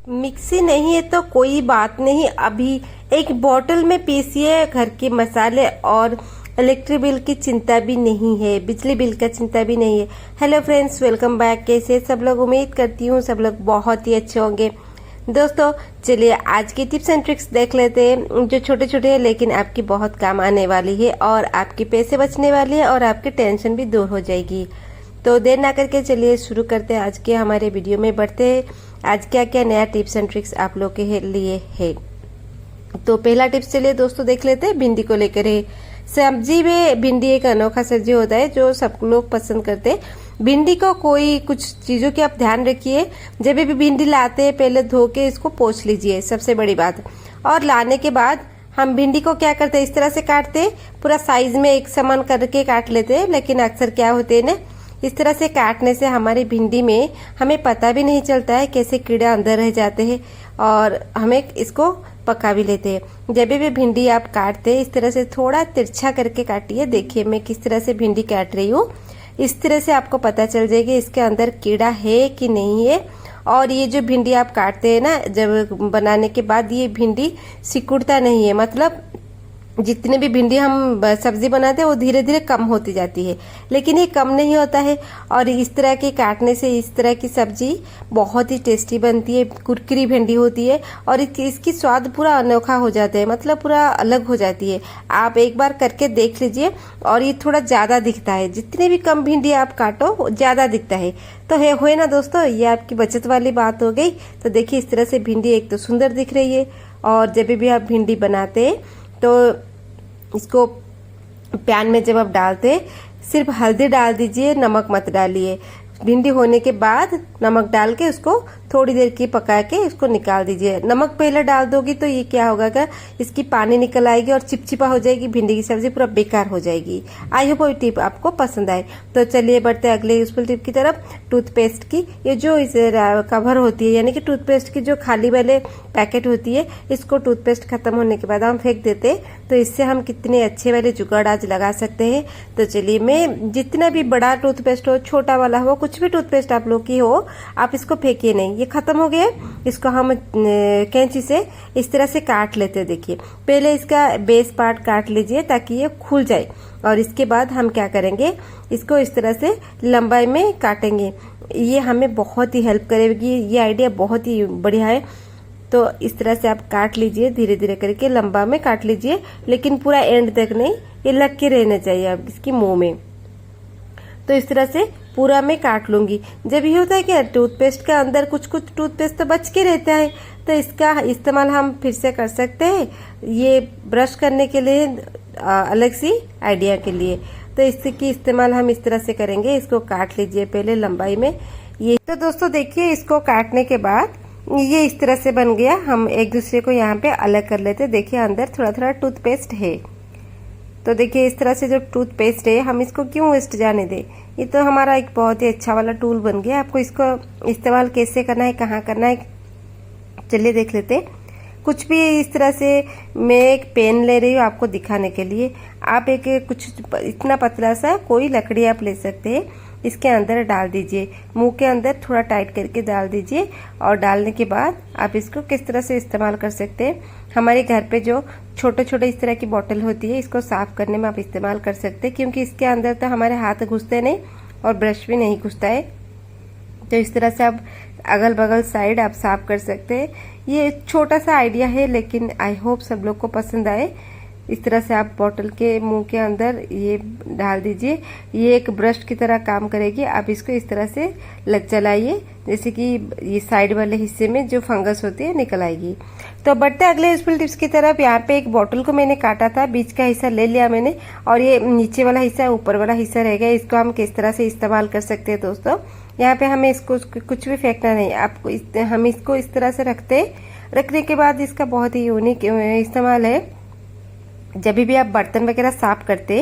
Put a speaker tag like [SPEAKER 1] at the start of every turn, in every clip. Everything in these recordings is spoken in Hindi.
[SPEAKER 1] मिक्सी नहीं है तो कोई बात नहीं, अभी एक बोतल में पीसिए घर के मसाले और इलेक्ट्रिक बिल की चिंता भी नहीं है, बिजली बिल का चिंता भी नहीं है। Hello friends, welcome back. कैसे सब लोग? उम्मीद करती हूँ सब लोग बहुत ही अच्छे होंगे। दोस्तों चलिए आज की टिप्स एंड ट्रिक्स देख लेते हैं, जो छोटे छोटे हैं लेकिन आपकी बहुत काम आने वाली है और आपके पैसे बचने वाली है और आपकी टेंशन भी दूर हो जाएगी। तो देर ना करके चलिए शुरू करते हैं आज के हमारे वीडियो में। बढ़ते हैं आज क्या क्या नया टिप्स एंड ट्रिक्स आप लोग के लिए है। तो पहला टिप्स चलिए दोस्तों देख लेते हैं, भिंडी को लेकर है। सब्जी में भिंडी एक अनोखा सब्जी होता है जो सब लोग पसंद करते हैं। भिंडी को कोई कुछ चीजों की आप ध्यान रखिए, जब भी भिंडी लाते हैं पहले धो के इसको पोंछ लीजिए, सबसे बड़ी बात। और लाने के बाद हम भिंडी को क्या करते हैं, इस तरह से काटते हैं, पूरा साइज में एक समान करके काट लेते हैं। लेकिन अक्सर क्या होते हैं ना, इस तरह से काटने से हमारी भिंडी में हमें पता भी नहीं चलता है कैसे कीड़ा अंदर रह जाते हैं और हमें इसको पका भी लेते हैं। जब भी भिंडी आप काटते हैं इस तरह से थोड़ा तिरछा करके काटिए। देखिए मैं किस तरह से भिंडी काट रही हूँ, इस तरह से आपको पता चल जाएगा इसके अंदर कीड़ा है कि नहीं है। और ये जो भिंडी आप काटते हैं ना, जब बनाने के बाद ये भिंडी सिकुड़ता नहीं है, मतलब जितने भी भिंडी हम सब्जी बनाते हैं वो धीरे धीरे कम होती जाती है, लेकिन ये कम नहीं होता है। और इस तरह के काटने से इस तरह की सब्जी बहुत ही टेस्टी बनती है, कुरकुरी भिंडी होती है और इसकी स्वाद पूरा अनोखा हो जाता है, मतलब पूरा अलग हो जाती है। आप एक बार करके देख लीजिए। और ये थोड़ा ज्यादा दिखता है, जितने भी कम भिंडी आप काटो ज्यादा दिखता है। तो हुए ना दोस्तों, ये आपकी बचत वाली बात हो गई। तो देखिए इस तरह से भिंडी एक तो सुंदर दिख रही है। और जब भी आप भिंडी बनाते हैं तो इसको पैन में जब आप डालते सिर्फ हल्दी डाल दीजिए, नमक मत डालिए। भिंडी होने के बाद नमक डाल के उसको थोड़ी देर की पका के उसको निकाल दीजिए। नमक पहले डाल दोगी तो ये क्या होगा कि इसकी पानी निकल आएगी और चिपचिपा हो जाएगी, भिंडी की सब्जी पूरा बेकार हो जाएगी। आई होप ये टिप आपको पसंद आए। तो चलिए बढ़ते हैं अगले यूजफुल टिप की तरफ, टूथपेस्ट की। ये जो इस कवर होती है, यानी कि टूथपेस्ट की जो खाली वाले पैकेट होती है, इसको टूथपेस्ट खत्म होने के बाद हम फेंक देते हैं। तो इससे हम कितने अच्छे वाले जुगाड़ आज लगा सकते हैं। तो चलिए मैं जितना भी बड़ा टूथपेस्ट हो, छोटा वाला हो, कुछ भी टूथपेस्ट आप लोग की हो, आप इसको फेंकिए नहीं। ये खत्म हो गया, इसको हम कैंची से इस तरह से काट लेते हैं। देखिए पहले इसका बेस पार्ट काट लीजिए ताकि ये खुल जाए। और इसके बाद हम क्या करेंगे, इसको इस तरह से लंबाई में काटेंगे। ये हमें बहुत ही हेल्प करेगी, ये आइडिया बहुत ही बढ़िया है। तो इस तरह से आप काट लीजिए, धीरे धीरे करके लंबा में काट लीजिए, लेकिन पूरा एंड तक नहीं, ये लग के रहना चाहिए आप इसकी मुंह में। तो इस तरह से पूरा मैं काट लूंगी। जब ये होता है कि टूथपेस्ट का अंदर कुछ कुछ टूथपेस्ट तो बच के रहता है, तो इसका इस्तेमाल हम फिर से कर सकते हैं, ये ब्रश करने के लिए अलग सी आइडिया के लिए। तो इसकी इस्तेमाल हम इस तरह से करेंगे। इसको काट लीजिए पहले लंबाई में। ये तो दोस्तों देखिए इसको काटने के बाद ये इस तरह से बन गया। हम एक दूसरे को यहाँ पे अलग कर लेते। देखिए अंदर थोड़ा थोड़ा टूथपेस्ट है। तो देखिए इस तरह से जो टूथपेस्ट है, हम इसको क्यों वेस्ट जाने दें, ये तो हमारा एक बहुत ही अच्छा वाला टूल बन गया। आपको इसको इस्तेमाल कैसे करना है, कहाँ करना है, चलिए देख लेते हैं। कुछ भी इस तरह से मैं एक पेन ले रही हूँ आपको दिखाने के लिए। आप एक कुछ इतना पतला सा कोई लकड़ी आप ले सकते हैं, इसके अंदर डाल दीजिए, मुंह के अंदर थोड़ा टाइट करके डाल दीजिए। और डालने के बाद आप इसको किस तरह से इस्तेमाल कर सकते हैं, हमारे घर पे जो छोटे छोटे इस तरह की बोतल होती है, इसको साफ करने में आप इस्तेमाल कर सकते हैं, क्योंकि इसके अंदर तो हमारे हाथ घुसते नहीं और ब्रश भी नहीं घुसता है। तो इस तरह से आप अगल बगल साइड आप साफ कर सकते हैं। ये छोटा सा आइडिया है, लेकिन आई होप सब लोग को पसंद आए। इस तरह से आप बोतल के मुंह के अंदर ये डाल दीजिए, ये एक ब्रश की तरह काम करेगी। आप इसको इस तरह से चलाइए, जैसे कि ये साइड वाले हिस्से में जो फंगस होती है निकल आएगी। तो बढ़ते अगले यूजफुल टिप्स की तरफ। यहाँ पे एक बोतल को मैंने काटा था, बीच का हिस्सा ले लिया मैंने और ये नीचे वाला हिस्सा, ऊपर वाला हिस्सा रह गया। इसको हम किस तरह से इस्तेमाल कर सकते हैं दोस्तों, यहाँ पे हमें इसको कुछ भी फेंकना नहीं, आपको हम इसको इस तरह से रखने के बाद इसका बहुत ही यूनिक इस्तेमाल है। जब भी आप बर्तन वगैरह साफ करते,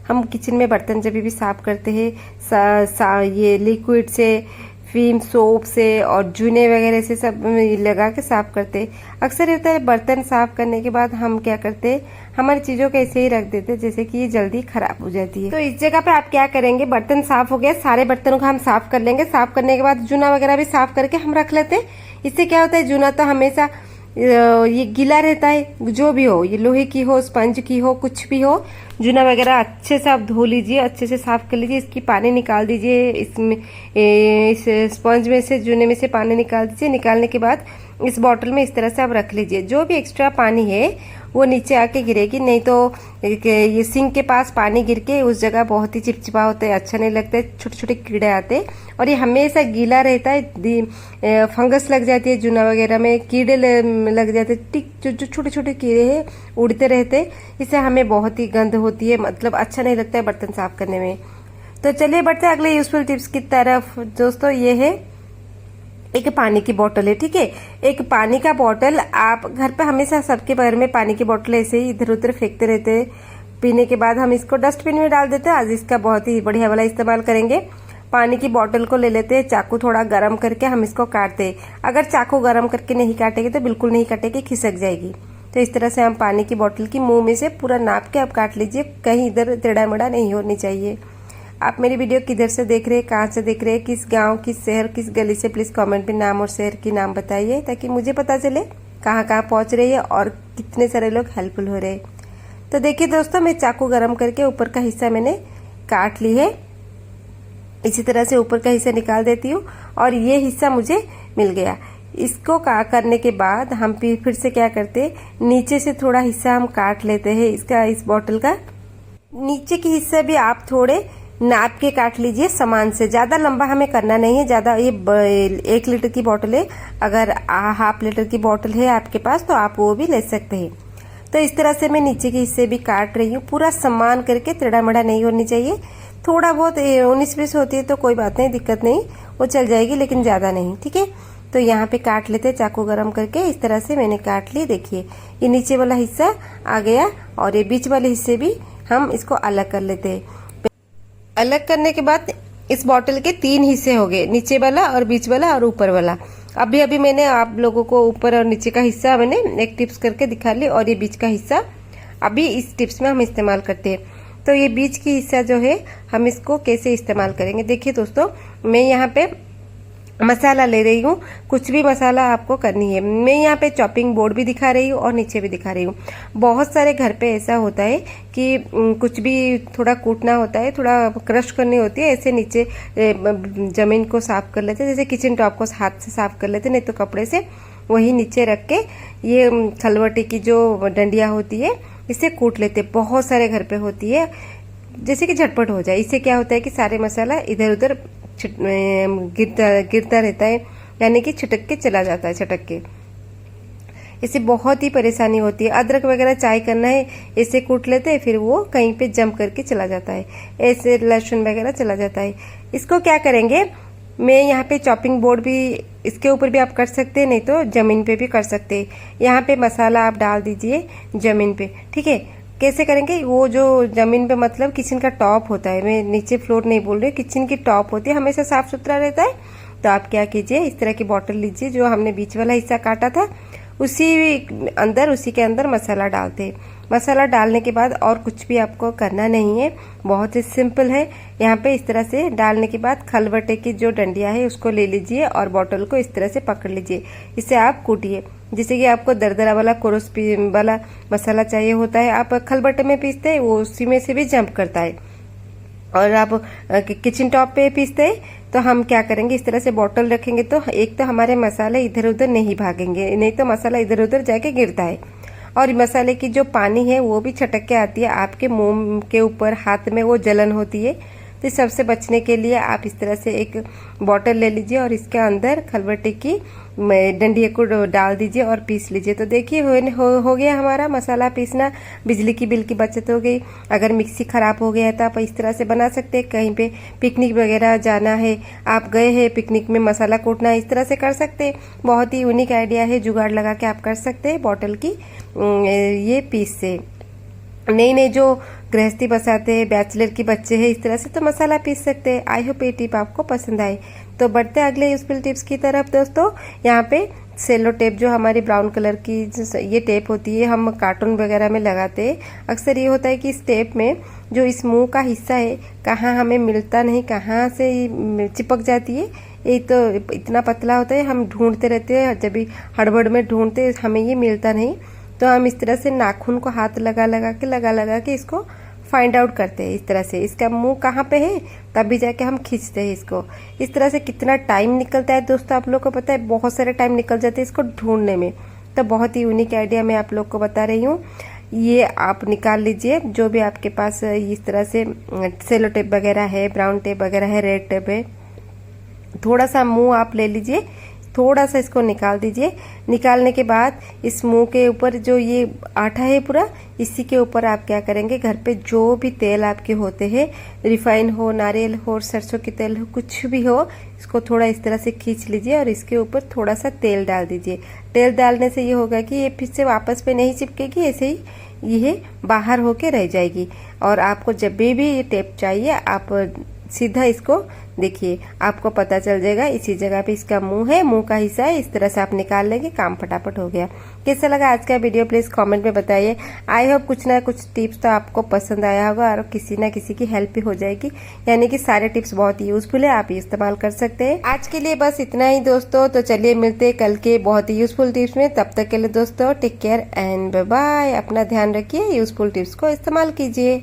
[SPEAKER 1] हम किचन में बर्तन जब भी साफ करते हैं, ये लिक्विड से, विम सोप से और जूने वगैरह से सब लगा के साफ करते। अक्सर होता है बर्तन साफ करने के बाद हम क्या करते, हमारी चीजों को ऐसे ही रख देते जैसे कि ये जल्दी खराब हो जाती है। तो इस जगह पे आप क्या करेंगे, बर्तन साफ हो गया, सारे बर्तनों को हम साफ कर लेंगे। साफ करने के बाद जूना वगैरह भी साफ करके हम रख लेते। इससे क्या होता है, जूना तो हमेशा ये गीला रहता है, जो भी हो, ये लोहे की हो, स्पंज की हो, कुछ भी हो, जूना वगैरह अच्छे से आप धो लीजिए, अच्छे से साफ कर लीजिए, इसकी पानी निकाल दीजिए, इसमें इस स्पंज में से, जूने में से पानी निकाल दीजिए। निकालने के बाद इस बॉटल में इस तरह से आप रख लीजिए। जो भी एक्स्ट्रा पानी है वो नीचे आके गिरेगी, नहीं तो ये सिंक के पास पानी गिर के उस जगह बहुत ही चिपचिपा होता है, अच्छा नहीं लगता है, छोटे छोटे कीड़े आते हैं और ये हमेशा गीला रहता है, फंगस लग जाती है जूना वगैरह में, कीड़े लग जाते हैं, टिक जो छोटे छोटे कीड़े हैं उड़ते रहते हैं, इससे हमें बहुत ही गंध होती है, मतलब अच्छा नहीं लगता है बर्तन साफ करने में। तो चलिए बढ़ते हैं अगले यूजफुल टिप्स की तरफ। दोस्तों ये है एक पानी की बोतल है, ठीक है। एक पानी का बोतल, आप घर पे हमेशा सबके घर में पानी की बोतल ऐसे ही इधर उधर फेंकते रहते हैं, पीने के बाद हम इसको डस्टबिन में डाल देते हैं। आज इसका बहुत ही बढ़िया वाला इस्तेमाल करेंगे। पानी की बोतल को ले लेते हैं, चाकू थोड़ा गर्म करके हम इसको काटते हैं। अगर चाकू गर्म करके नहीं काटेंगे तो बिल्कुल नहीं काटेगी, खिसक जाएगी। तो इस तरह से हम पानी की बोतल की मुंह में से पूरा नाप के आप काट लीजिए, कहीं इधर टेढ़ा मेढ़ा नहीं होनी चाहिए। आप मेरी वीडियो किधर से देख रहे हैं, कहाँ से देख रहे हैं, किस गांव, किस शहर, किस गली से, प्लीज कमेंट में नाम और शहर की नाम बताइए, ताकि मुझे पता चले कहाँ कहाँ पहुंच रही है और कितने सारे लोग हेल्पफुल हो रहे हैं। तो देखिए दोस्तों, मैं चाकू गरम करके ऊपर का हिस्सा मैंने काट ली है, इसी तरह से ऊपर का हिस्सा निकाल देती हूँ और ये हिस्सा मुझे मिल गया। इसको करने के बाद हम फिर से क्या करते हैं, नीचे से थोड़ा हिस्सा हम काट लेते हैं इसका, इस बोतल का नीचे के हिस्से भी आप थोड़े नाप के काट लीजिए सामान से, ज्यादा लंबा हमें करना नहीं है। ज्यादा, ये 1 लीटर की बोतल है, अगर ½ लीटर की बोतल है आपके पास तो आप वो भी ले सकते हैं। तो इस तरह से मैं नीचे के हिस्से भी काट रही हूँ, पूरा समान करके, टेढ़ा मेढ़ा नहीं होनी चाहिए। थोड़ा बहुत 19-20 होती है तो कोई बात नहीं, दिक्कत नहीं, वो चल जाएगी, लेकिन ज्यादा नहीं, ठीक है। तो यहाँ पे काट लेते, चाकू गरम करके इस तरह से मैंने काट ली। देखिए ये नीचे वाला हिस्सा आ गया और ये बीच वाले हिस्से भी हम इसको अलग कर लेते हैं। अलग करने के बाद इस बॉटल के 3 हिस्से हो गए, नीचे वाला और बीच वाला और ऊपर वाला। अभी मैंने आप लोगों को ऊपर और नीचे का हिस्सा मैंने एक टिप्स करके दिखा ली, और ये बीच का हिस्सा अभी इस टिप्स में हम इस्तेमाल करते हैं। तो ये बीच की हिस्सा जो है हम इसको कैसे इस्तेमाल करेंगे, देखिए दोस्तों, मैं यहाँ पे मसाला ले रही हूँ, कुछ भी मसाला आपको करनी है। मैं यहाँ पे चॉपिंग बोर्ड भी दिखा रही हूँ और नीचे भी दिखा रही हूँ। बहुत सारे घर पे ऐसा होता है कि कुछ भी थोड़ा कूटना होता है, थोड़ा क्रश करनी होती है, ऐसे नीचे जमीन को साफ कर लेते हैं, जैसे किचन टॉप को हाथ से साफ कर लेते, नहीं तो कपड़े से वही नीचे रख के ये खलवटी की जो डंडिया होती है इससे कूट लेते। बहुत सारे घर पे होती है, जैसे कि झटपट हो जाए। इससे क्या होता है कि सारे मसाला इधर उधर गिरता रहता है, यानी कि छिटक के चला जाता है, छटक के। इससे बहुत ही परेशानी होती है। अदरक वगैरह चाय करना है, ऐसे कूट लेते हैं, फिर वो कहीं पे जम करके चला जाता है, ऐसे लहसुन वगैरह चला जाता है। इसको क्या करेंगे, मैं यहाँ पे चॉपिंग बोर्ड भी, इसके ऊपर भी आप कर सकते हैं, नहीं तो जमीन पे भी कर सकते हैं। यहाँ पे मसाला आप डाल दीजिए जमीन पे, ठीक है। कैसे करेंगे, वो जो जमीन पे मतलब किचन का टॉप होता है, मैं नीचे फ्लोर नहीं बोल रही, किचन की टॉप होती है, हमेशा साफ सुथरा रहता है। तो आप क्या कीजिए, इस तरह की बोतल लीजिए, जो हमने बीच वाला हिस्सा काटा था उसी के अंदर मसाला डालते हैं। मसाला डालने के बाद और कुछ भी आपको करना नहीं है, बहुत ही सिंपल है। यहाँ पे इस तरह से डालने के बाद खलबटे की जो डंडिया है उसको ले लीजिए और बोतल को इस तरह से पकड़ लीजिए, इसे आप कूटिए। जैसे कि आपको दरदरा वाला कोरस वाला मसाला चाहिए होता है, आप खलबटे में पीसते हैं, वो उसी में से भी जंप करता है। और आप किचन टॉप पे पीसते हैं तो हम क्या करेंगे, इस तरह से बोतल रखेंगे तो एक तो हमारे मसाले इधर उधर नहीं भागेंगे, नहीं तो मसाला इधर उधर जाके गिरता है। और मसाले की जो पानी है वो भी छटक के आती है आपके मुंह के ऊपर, हाथ में वो जलन होती है। तो इस सबसे बचने के लिए आप इस तरह से एक बोतल ले लीजिए और इसके अंदर खलबट्टे की डंडिया को डाल दीजिए और पीस लीजिए। तो देखिए हो गया हमारा मसाला पीसना, बिजली की बिल की बचत हो गई। अगर मिक्सी खराब हो गया है तो आप इस तरह से बना सकते हैं। कहीं पे पिकनिक वगैरह जाना है, आप गए हैं पिकनिक में, मसाला कूटना है, इस तरह से कर सकते हैं। बहुत ही यूनिक आइडिया है, जुगाड़ लगा के आप कर सकते हैं बोतल की ये पीस से। नई जो गृहस्थी बसाते हैं, बैचलर की बच्चे हैं, इस तरह से तो मसाला पीस सकते हैं। आई होप ये टिप आपको पसंद आए। तो बढ़ते अगले यूजफुल टिप्स की तरफ दोस्तों। यहाँ पे सेलो टेप, जो हमारी ब्राउन कलर की ये टेप होती है, हम कार्टून वगैरह में लगाते हैं। अक्सर ये होता है कि इस टेप में जो इस मुंह का हिस्सा है, कहाँ हमें मिलता नहीं, कहाँ से चिपक जाती है, ये तो इतना पतला होता है, हम ढूंढते रहते हैं, जब भी हड़बड़ में ढूंढते हमें ये मिलता नहीं, तो हम इस तरह से नाखून को हाथ लगा लगा के इसको फाइंड आउट करते हैं। इस तरह से इसका मुंह कहाँ पे है तभी जाके हम खींचते हैं इसको। इस तरह से कितना टाइम निकलता है दोस्तों, आप लोग को पता है, बहुत सारे टाइम निकल जाते हैं इसको ढूंढने में। तो बहुत ही यूनिक आइडिया मैं आप लोग को बता रही हूँ। ये आप निकाल लीजिए, जो भी आपके पास इस तरह से सेलो टेप वगैरह है, ब्राउन टेप वगैरह है, रेड टेप है, थोड़ा सा मुंह आप ले लीजिए, थोड़ा सा इसको निकाल दीजिए। निकालने के बाद इस मुंह के ऊपर जो ये आटा है पूरा, इसी के ऊपर आप क्या करेंगे, घर पे जो भी तेल आपके होते हैं, रिफाइन हो, नारियल हो, सरसों की तेल हो, कुछ भी हो, इसको थोड़ा इस तरह से खींच लीजिए और इसके ऊपर थोड़ा सा तेल डाल दीजिए। तेल डालने से ये होगा कि ये फिर से वापस पे नहीं चिपकेगी, ऐसे ही ये बाहर होके रह जाएगी। और आपको जब भी ये टेप चाहिए, आप सीधा इसको देखिए, आपको पता चल जाएगा इसी जगह पे इसका मुंह है, मुंह का हिस्सा है, इस तरह से आप निकाल लेंगे, काम फटाफट हो गया। कैसा लगा आज का वीडियो प्लीज कमेंट में बताइए। आई होप कुछ ना कुछ टिप्स तो आपको पसंद आया होगा और किसी ना किसी की हेल्प भी हो जाएगी, यानी कि सारे टिप्स बहुत ही यूजफुल है, आप इस्तेमाल कर सकते हैं। आज के लिए बस इतना ही दोस्तों, तो चलिए मिलते हैं कल के बहुत ही यूजफुल टिप्स में। तब तक के लिए दोस्तों take care and bye bye. अपना ध्यान रखिए, यूजफुल टिप्स को इस्तेमाल कीजिए।